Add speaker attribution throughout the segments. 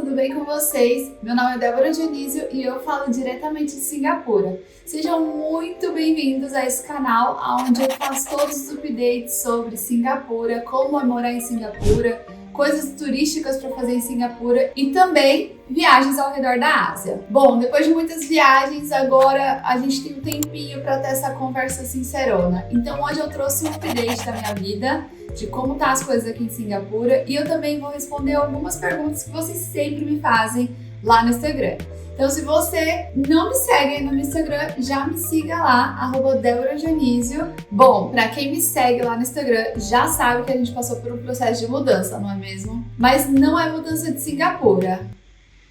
Speaker 1: tudo bem com vocês? Meu nome é Débora Dionísio e eu falo diretamente de Singapura. Sejam muito bem-vindos a esse canal, onde eu faço todos os updates sobre Singapura, como é morar em Singapura, coisas turísticas para fazer em Singapura e também viagens ao redor da Ásia. Bom, depois de muitas viagens, agora a gente tem um tempinho para ter essa conversa sincerona. Então hoje eu trouxe um update da minha vida, de como tá as coisas aqui em Singapura, e eu também vou responder algumas perguntas que vocês sempre me fazem lá no Instagram. Então, se você não me segue aí no Instagram, já me siga lá, @DéboraDionísio. Bom, pra quem me segue lá no Instagram, já sabe que a gente passou por um processo de mudança, não é mesmo? Mas não é mudança de Singapura.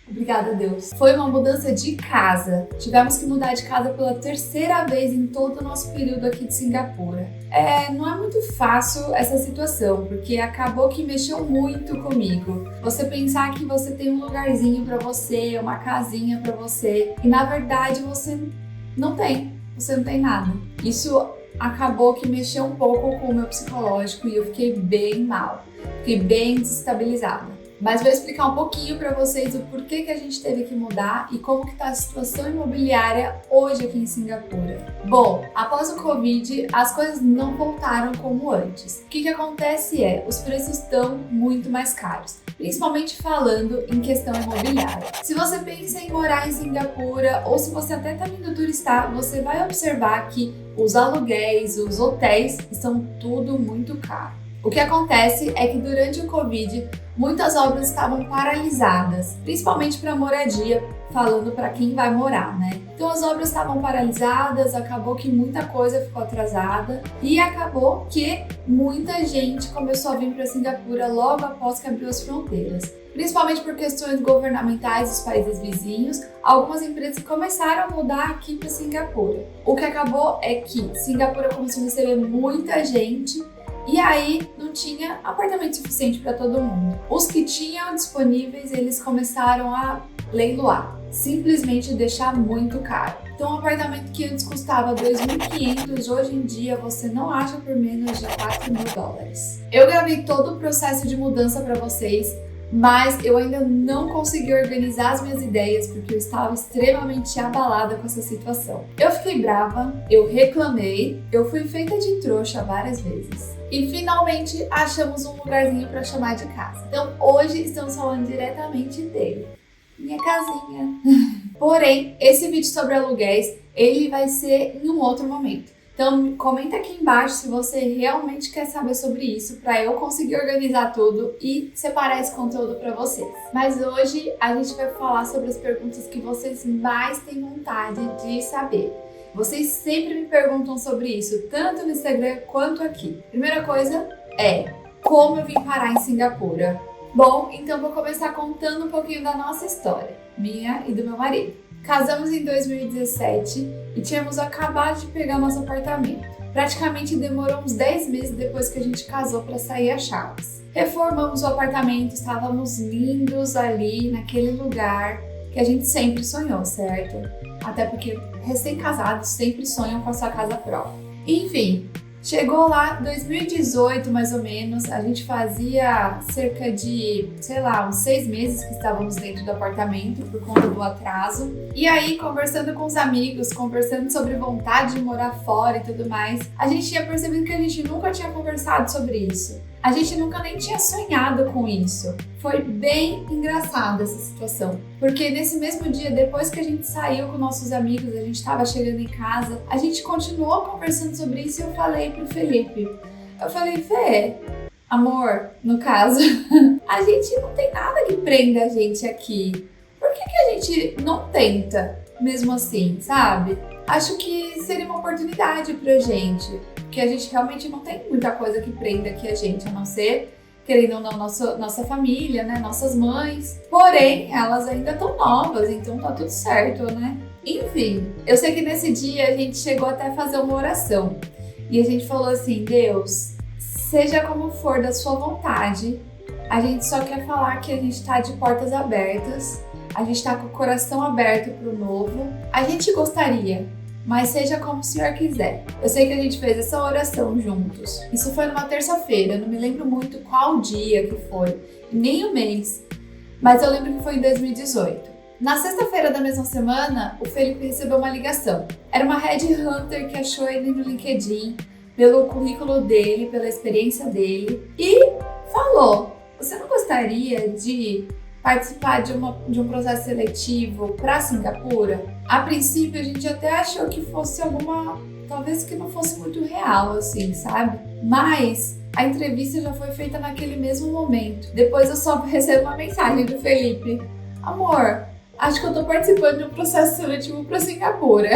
Speaker 1: Obrigada, Deus. Foi uma mudança de casa. Tivemos que mudar de casa pela terceira vez em todo o nosso período aqui de Singapura. Não é muito fácil essa situação, porque acabou que mexeu muito comigo. Você pensar que você tem um lugarzinho pra você, uma casinha pra você, e na verdade você não tem nada. Isso acabou que mexeu um pouco com o meu psicológico e eu fiquei bem mal, fiquei bem desestabilizada. Mas vou explicar um pouquinho para vocês o porquê que a gente teve que mudar e como que tá a situação imobiliária hoje aqui em Singapura. Bom, após o Covid, as coisas não voltaram como antes. O que acontece os preços estão muito mais caros, principalmente falando em questão imobiliária. Se você pensa em morar em Singapura ou se você até está vindo turistar, você vai observar que os aluguéis, os hotéis estão tudo muito caro. O que acontece é que durante o Covid, muitas obras estavam paralisadas, principalmente para moradia, falando para quem vai morar, né? Então as obras estavam paralisadas, acabou que muita coisa ficou atrasada e acabou que muita gente começou a vir para Singapura logo após que abriu as fronteiras. Principalmente por questões governamentais dos países vizinhos, algumas empresas começaram a mudar aqui para Singapura. O que acabou é que Singapura começou a receber muita gente e aí não tinha apartamento suficiente para todo mundo. Os que tinham disponíveis, eles começaram a leiloar, simplesmente deixar muito caro. Então um apartamento que antes custava 2.500, hoje em dia você não acha por menos de 4.000 dólares. Eu gravei todo o processo de mudança para vocês, mas eu ainda não consegui organizar as minhas ideias porque eu estava extremamente abalada com essa situação. Eu fiquei brava, eu reclamei, eu fui feita de trouxa várias vezes. E finalmente achamos um lugarzinho para chamar de casa. Então hoje estamos falando diretamente dele. Minha casinha. Porém, esse vídeo sobre aluguéis, ele vai ser em um outro momento. Então comenta aqui embaixo se você realmente quer saber sobre isso, para eu conseguir organizar tudo e separar esse conteúdo para vocês. Mas hoje a gente vai falar sobre as perguntas que vocês mais têm vontade de saber. Vocês sempre me perguntam sobre isso, tanto no Instagram quanto aqui. Primeira coisa é, como eu vim parar em Singapura? Bom, então vou começar contando um pouquinho da nossa história, minha e do meu marido. Casamos em 2017 e tínhamos acabado de pegar nosso apartamento. Praticamente demorou uns 10 meses depois que a gente casou para sair as chaves. Reformamos o apartamento, estávamos lindos ali, naquele lugar que a gente sempre sonhou, certo? Até porque recém-casados sempre sonham com a sua casa própria. Enfim, chegou lá 2018 mais ou menos, a gente fazia cerca de, uns 6 meses que estávamos dentro do apartamento por conta do atraso. E aí, conversando com os amigos, conversando sobre vontade de morar fora e tudo mais, a gente tinha percebido que a gente nunca tinha conversado sobre isso. A gente nunca nem tinha sonhado com isso. Foi bem engraçada essa situação. Porque nesse mesmo dia, depois que a gente saiu com nossos amigos, a gente estava chegando em casa, a gente continuou conversando sobre isso e eu falei pro Felipe. Eu falei, Fê, amor, no caso, a gente não tem nada que prenda a gente aqui. Por que a gente não tenta mesmo assim, sabe? Acho que seria uma oportunidade pra gente. Porque a gente realmente não tem muita coisa que prenda aqui a gente, a não ser, querendo ou não, nossa família, né? Nossas mães. Porém, elas ainda estão novas, então tá tudo certo, né? Enfim, eu sei que nesse dia a gente chegou até a fazer uma oração. E a gente falou assim, Deus, seja como for da sua vontade, a gente só quer falar que a gente tá de portas abertas, a gente tá com o coração aberto pro novo. A gente gostaria, mas seja como o Senhor quiser. Eu sei que a gente fez essa oração juntos. Isso foi numa terça-feira, eu não me lembro muito qual dia que foi, nem o mês. mas eu lembro que foi em 2018. Na sexta-feira da mesma semana, o Felipe recebeu uma ligação. Era uma headhunter que achou ele no LinkedIn, pelo currículo dele, pela experiência dele, e falou: você não gostaria de participar de um processo seletivo para Singapura? A princípio, a gente até achou que fosse talvez que não fosse muito real, assim, sabe? Mas a entrevista já foi feita naquele mesmo momento. Depois eu só recebo uma mensagem do Felipe: amor, acho que eu tô participando de um processo seletivo para Singapura.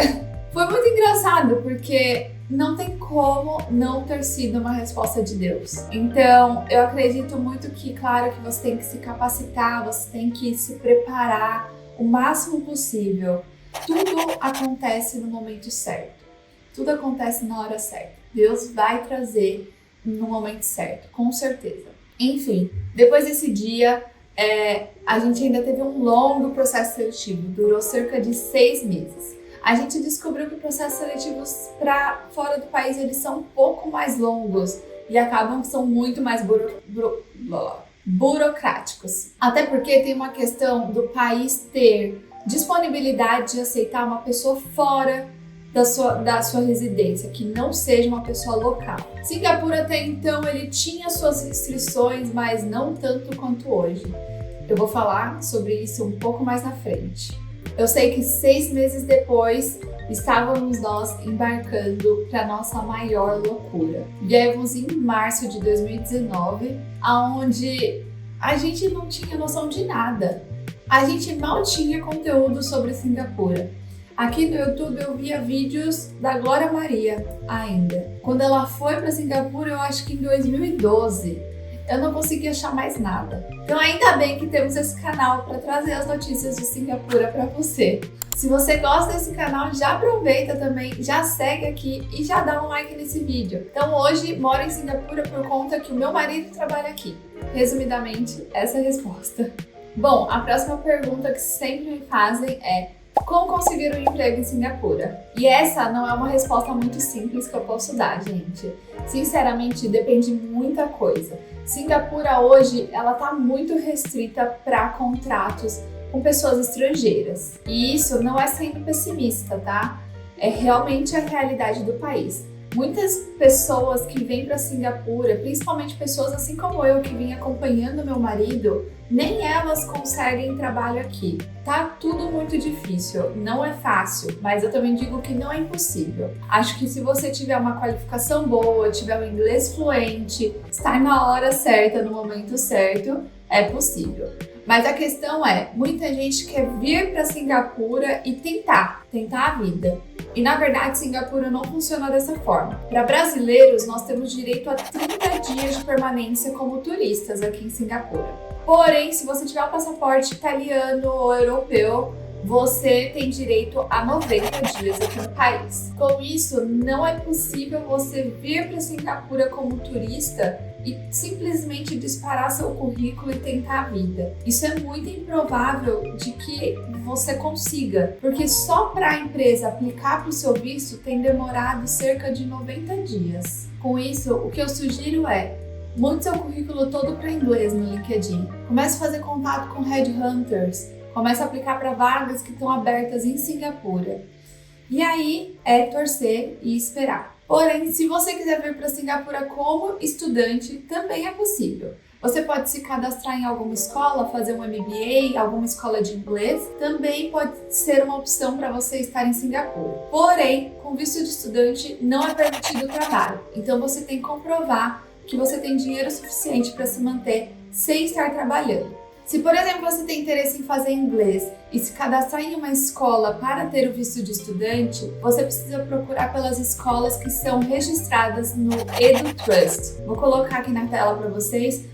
Speaker 1: Foi muito engraçado, porque não tem como não ter sido uma resposta de Deus. Então, eu acredito muito que, claro, que você tem que se capacitar, você tem que se preparar o máximo possível. Tudo acontece no momento certo. Tudo acontece na hora certa. Deus vai trazer no momento certo, com certeza. Enfim, depois desse dia, a gente ainda teve um longo processo seletivo. Durou cerca de 6 meses. A gente descobriu que processos seletivos para fora do país eles são um pouco mais longos e acabam que são muito mais burocráticos. Até porque tem uma questão do país ter disponibilidade de aceitar uma pessoa fora da sua residência, que não seja uma pessoa local. Singapura até então ele tinha suas restrições, mas não tanto quanto hoje. Eu vou falar sobre isso um pouco mais na frente. Eu sei que 6 meses depois, estávamos nós embarcando para nossa maior loucura. Viemos em março de 2019, onde a gente não tinha noção de nada. A gente mal tinha conteúdo sobre Singapura. Aqui no YouTube eu via vídeos da Glória Maria ainda. Quando ela foi para Singapura, eu acho que em 2012. Eu não consegui achar mais nada. Então ainda bem que temos esse canal para trazer as notícias de Singapura para você. Se você gosta desse canal, já aproveita também, já segue aqui e já dá um like nesse vídeo. Então hoje moro em Singapura por conta que o meu marido trabalha aqui. Resumidamente, essa é a resposta. Bom, a próxima pergunta que sempre me fazem é: como conseguir um emprego em Singapura? E essa não é uma resposta muito simples que eu posso dar, gente. Sinceramente, depende de muita coisa. Singapura hoje, ela tá muito restrita para contratos com pessoas estrangeiras. E isso não é sendo pessimista, tá? É realmente a realidade do país. Muitas pessoas que vêm para Singapura, principalmente pessoas assim como eu que vim acompanhando meu marido, nem elas conseguem trabalho aqui. Tá tudo muito difícil, não é fácil, mas eu também digo que não é impossível. Acho que se você tiver uma qualificação boa, tiver um inglês fluente, estar na hora certa, no momento certo, é possível. Mas a questão é, muita gente quer vir para Singapura e tentar a vida. E na verdade, Singapura não funciona dessa forma. Para brasileiros, nós temos direito a 30 dias de permanência como turistas aqui em Singapura. Porém, se você tiver um passaporte italiano ou europeu, você tem direito a 90 dias aqui no país. Com isso, não é possível você vir para Singapura como turista e simplesmente disparar seu currículo e tentar a vida. Isso é muito improvável de que você consiga, porque só para a empresa aplicar para o seu visto tem demorado cerca de 90 dias. Com isso, o que eu sugiro é: mude seu currículo todo para inglês no LinkedIn. Comece a fazer contato com headhunters. Comece a aplicar para vagas que estão abertas em Singapura. E aí é torcer e esperar. Porém, se você quiser vir para Singapura como estudante, também é possível. Você pode se cadastrar em alguma escola, fazer um MBA, alguma escola de inglês. Também pode ser uma opção para você estar em Singapura. Porém, com visto de estudante não é permitido o trabalho. Então você tem que comprovar que você tem dinheiro suficiente para se manter sem estar trabalhando. Se, por exemplo, você tem interesse em fazer inglês e se cadastrar em uma escola para ter o visto de estudante, você precisa procurar pelas escolas que são registradas no EduTrust. Vou colocar aqui na tela para vocês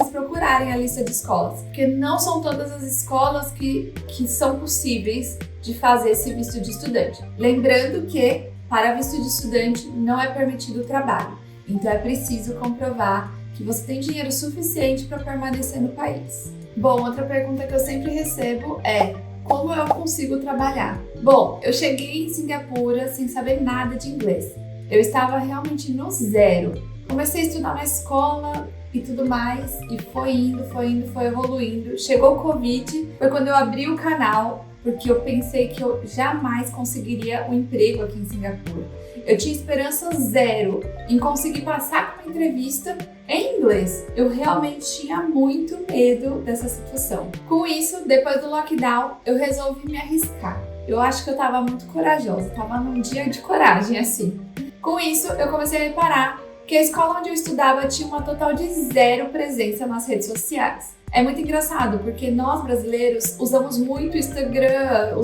Speaker 1: procurarem a lista de escolas, porque não são todas as escolas que são possíveis de fazer esse visto de estudante. Lembrando que, para visto de estudante, não é permitido o trabalho, então é preciso comprovar que você tem dinheiro suficiente para permanecer no país. Bom, outra pergunta que eu sempre recebo é: como eu consigo trabalhar? Bom, eu cheguei em Singapura sem saber nada de inglês. Eu estava realmente no zero. Comecei a estudar na escola e tudo mais, e foi indo, foi evoluindo. Chegou o Covid, foi quando eu abri o canal, porque eu pensei que eu jamais conseguiria um emprego aqui em Singapura. Eu tinha esperança zero em conseguir passar por uma entrevista em inglês. Eu realmente tinha muito medo dessa situação. Com isso, depois do lockdown, eu resolvi me arriscar. Eu acho que eu tava muito corajosa, tava num dia de coragem, assim. Com isso, eu comecei a reparar que a escola onde eu estudava tinha uma total de zero presença nas redes sociais. É muito engraçado, porque nós brasileiros usamos muito o Instagram,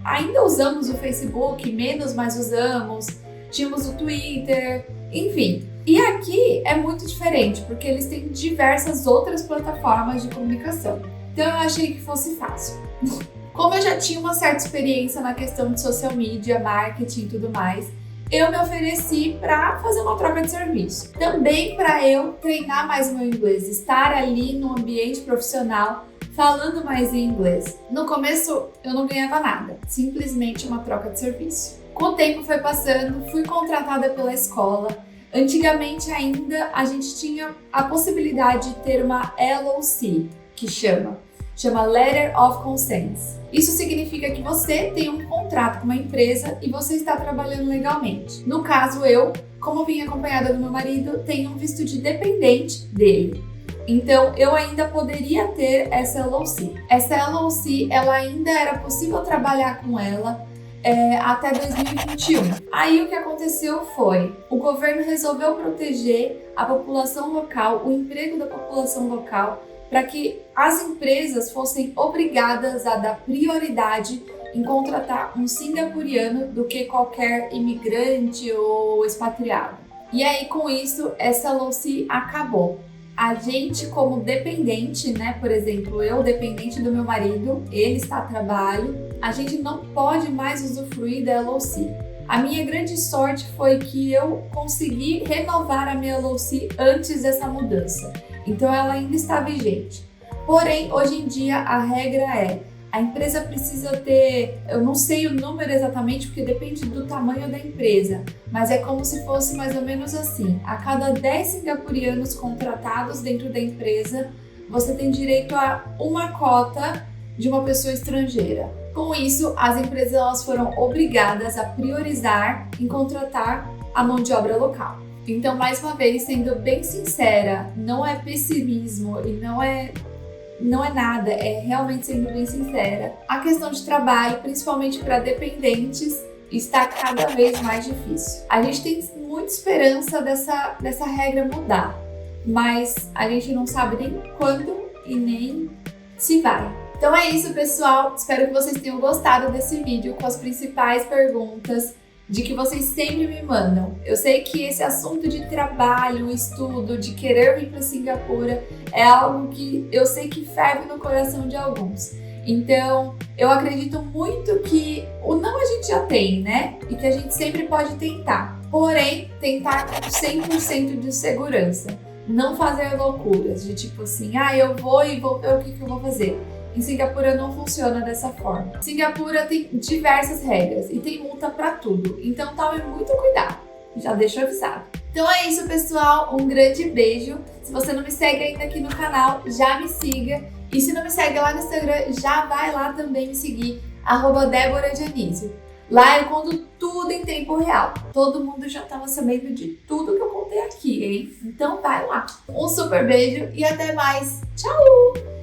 Speaker 1: ainda usamos o Facebook, menos, mas usamos, tínhamos o Twitter, enfim. E aqui é muito diferente, porque eles têm diversas outras plataformas de comunicação. Então eu achei que fosse fácil. Como eu já tinha uma certa experiência na questão de social media, marketing e tudo mais, eu me ofereci para fazer uma troca de serviço. Também para eu treinar mais o meu inglês, estar ali no ambiente profissional falando mais em inglês. No começo eu não ganhava nada, simplesmente uma troca de serviço. Com o tempo foi passando, fui contratada pela escola. Antigamente ainda a gente tinha a possibilidade de ter uma LOC, que chama Letter of Consent. Isso significa que você tem um contrato com uma empresa e você está trabalhando legalmente. No caso, eu, como vim acompanhada do meu marido, tenho um visto de dependente dele. Então, eu ainda poderia ter essa LOC. Essa LOC, ela ainda era possível trabalhar com ela até 2021. Aí o que aconteceu foi, o governo resolveu proteger a população local, o emprego da população local, para que as empresas fossem obrigadas a dar prioridade em contratar um singapuriano do que qualquer imigrante ou expatriado. E aí, com isso, essa LOC acabou. A gente, como dependente, né, por exemplo, eu dependente do meu marido, ele está a trabalho, a gente não pode mais usufruir da LOC. A minha grande sorte foi que eu consegui renovar a minha LOC antes dessa mudança. Então ela ainda está vigente. Porém, hoje em dia a regra é, a empresa precisa ter, eu não sei o número exatamente porque depende do tamanho da empresa, mas é como se fosse mais ou menos assim, a cada 10 singapurianos contratados dentro da empresa, você tem direito a uma cota de uma pessoa estrangeira. Com isso, as empresas elas foram obrigadas a priorizar em contratar a mão de obra local. Então, mais uma vez, sendo bem sincera, não é pessimismo e não é nada, é realmente sendo bem sincera. A questão de trabalho, principalmente para dependentes, está cada vez mais difícil. A gente tem muita esperança dessa regra mudar, mas a gente não sabe nem quando e nem se vai. Então é isso, pessoal. Espero que vocês tenham gostado desse vídeo com as principais perguntas de que vocês sempre me mandam. Eu sei que esse assunto de trabalho, estudo, de querer vir para Singapura é algo que eu sei que ferve no coração de alguns. Então, eu acredito muito que o não a gente já tem, né? E que a gente sempre pode tentar. Porém, tentar com 100% de segurança. Não fazer loucuras, de tipo assim, eu vou e vou ver o que eu vou fazer. Em Singapura não funciona dessa forma. Singapura tem diversas regras e tem multa para tudo, então tome muito cuidado. Já deixo avisado. Então é isso, pessoal. Um grande beijo. Se você não me segue ainda aqui no canal, já me siga. E se não me segue lá no Instagram, já vai lá também me seguir, @DéboraDionísio. Lá eu conto tudo em tempo real. Todo mundo já estava sabendo de tudo que eu contei aqui, hein? Então vai lá. Um super beijo e até mais. Tchau!